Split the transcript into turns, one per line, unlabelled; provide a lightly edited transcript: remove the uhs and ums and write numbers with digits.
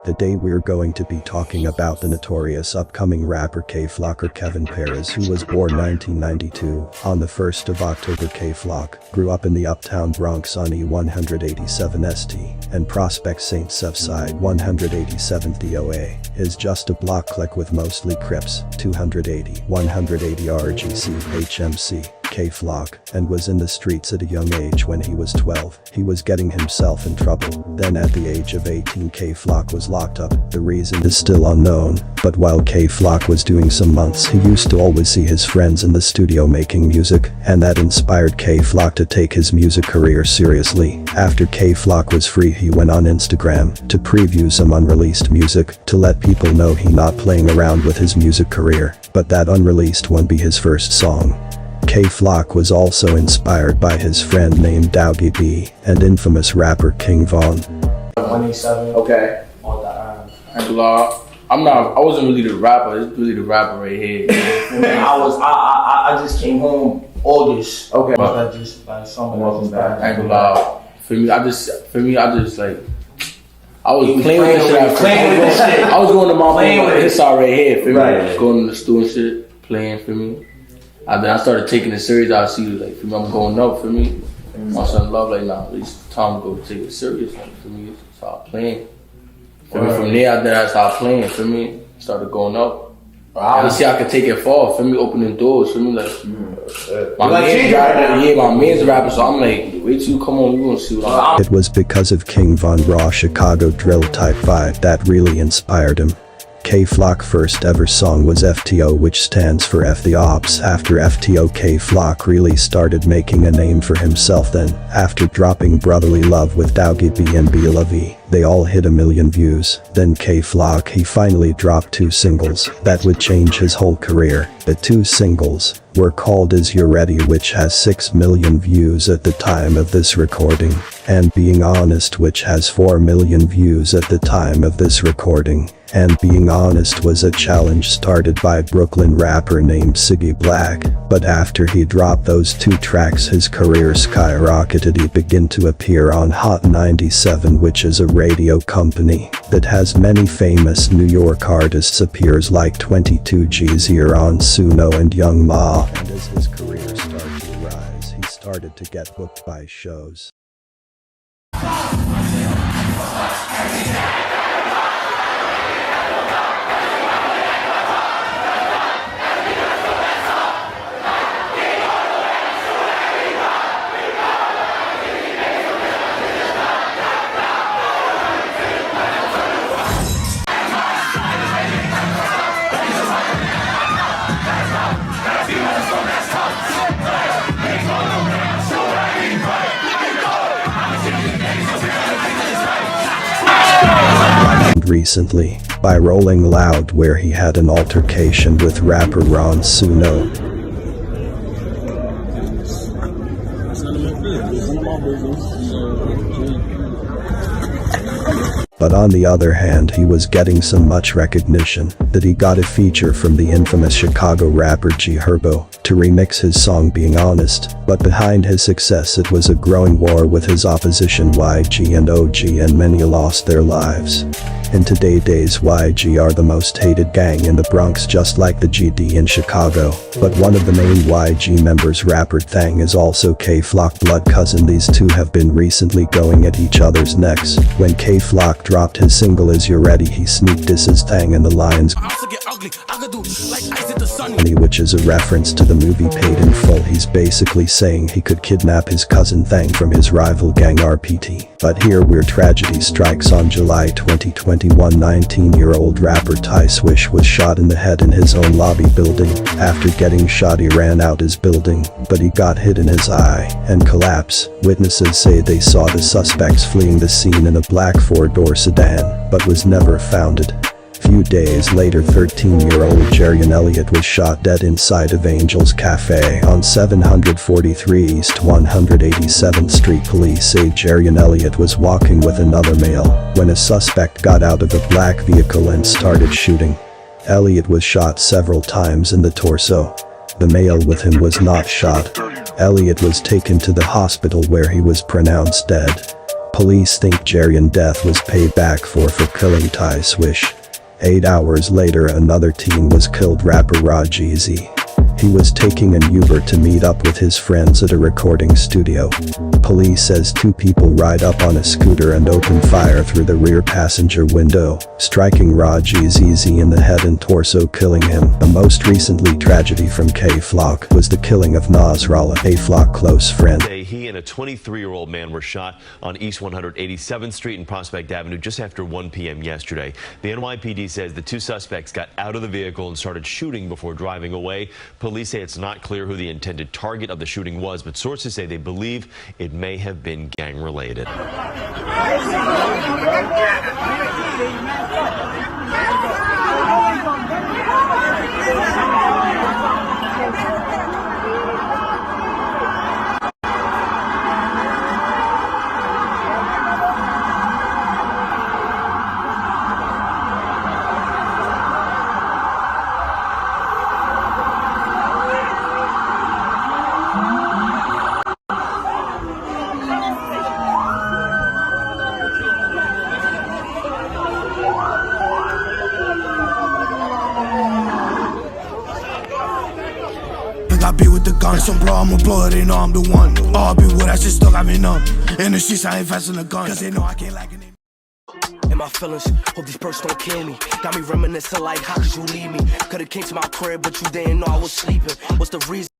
Today we're going to be talking about the notorious upcoming rapper Kay Flock or Kevin Perez, who was born 1992 on the 1st of October. Kay Flock grew up in the uptown Bronx on E187 ST and Prospect St. Seth side 187th DOA is just a block click with mostly Crips, 180 RGC HMC. Kay Flock, and was in the streets at a young age. When he was 12, he was getting himself in trouble. Then at the age of 18, Kay Flock was locked up. The reason is still unknown, but while Kay Flock was doing some months, he used to always see his friends in the studio making music, and that inspired Kay Flock to take his music career seriously. After Kay Flock was free, he went on Instagram to preview some unreleased music to let people know he not playing around with his music career, but that unreleased one be his first song. Kay Flock was also inspired by his friend named Dowgie B and infamous rapper King Von.
187.
Okay.
On the
I wasn't really the rapper. It's really the rapper right here.
I just came home August.
Okay.
But just like something else was bad.
I ain't gonna lie. For me, I just like. I was
was
playing with this shit. I was going to my
Playing with it.
His side right here, for me.
Right.
Going to the store and shit, playing for me. Then I started taking it serious. I see, like, for me, I'm going up, for me. My son love, like, nah, it's time to go take it serious. Like, for me, start playing. For me, from there, then I started playing, for me. Started going up. I see I could take it far, for me, opening doors, for me, like, my man's a rapper, so I'm like, wait till you come on, you gonna see what I'm.
It was because of King Von raw Chicago drill type vibe that really inspired him. Kay Flock first ever song was FTO, which stands for F the Ops. After FTO, Kay Flock really started making a name for himself. Then, after dropping Brotherly Love with Dowgie B and Bela V, they all hit 1 million views. Then Kay Flock, he finally dropped 2 singles that would change his whole career. The 2 singles were called Is You Ready, which has 6 million views at the time of this recording, and Being Honest, which has 4 million views at the time of this recording. And Being Honest was a challenge started by Brooklyn rapper named Siggy Black, but after he dropped those 2 tracks, his career skyrocketed. He began to appear on Hot 97, which is a radio company that has many famous New York artists, appears like 22G, Zeron, Suno and Young Ma. And as his career started to rise, he started to get booked by shows. Recently, by Rolling Loud, where he had an altercation with rapper Ron Suno. But on the other hand, he was getting so much recognition that he got a feature from the infamous Chicago rapper G Herbo to remix his song Being Honest. But behind his success, it was a growing war with his opposition YG and OG, and many lost their lives. In today's days, YG are the most hated gang in the Bronx, just like the GD in Chicago. But one of the main YG members, rapper Thang, is also Kay Flock blood cousin. These two have been recently going at each other's necks. When Kay Flock dropped his single Is You Ready, he sneak disses Thang in the lines, which is a reference to the movie Paid in Full. He's basically saying he could kidnap his cousin Thang from his rival gang RPT. But here where tragedy strikes. On July 2021, 19-year-old rapper Ty Swish was shot in the head in his own lobby building. After getting shot, he ran out his building, but he got hit in his eye and collapsed. Witnesses say they saw the suspects fleeing the scene in a black 4-door sedan, but was never founded. Few days later, 13-year-old Jerian Elliott was shot dead inside of Angel's Cafe on 743 East 187th Street. Police say Jerian Elliott was walking with another male when a suspect got out of a black vehicle and started shooting. Elliott was shot several times in the torso. The male with him was not shot. Elliott was taken to the hospital where he was pronounced dead. Police think Jerian death was paid back for killing Ty Swish. 8 hours later, another teen was killed, rapper Rajeezy. He was taking an Uber to meet up with his friends at a recording studio. Police says 2 people ride up on a scooter and open fire through the rear passenger window, striking Rajeezy in the head and torso, killing him. A most recently tragedy from K-Flock was the killing of Nasrallah, a Flock close friend.
He and a 23-year-old man were shot on East 187th Street and Prospect Avenue just after 1 p.m. yesterday. The NYPD says the 2 suspects got out of the vehicle and started shooting before driving away. Police say it's not clear who the intended target of the shooting was, but sources say they believe it may have been gang-related.
I be with the gun, some bro, I'ma blow it, they know I'm the one. All be with that shit still got me numb. In the streets, I ain't fasting the gun, cause they know I can't like it.
In my feelings, hope these perks don't kill me. Got me reminiscing like, how could you leave me? Could've came to my crib, but you didn't know I was sleeping. What's the reason?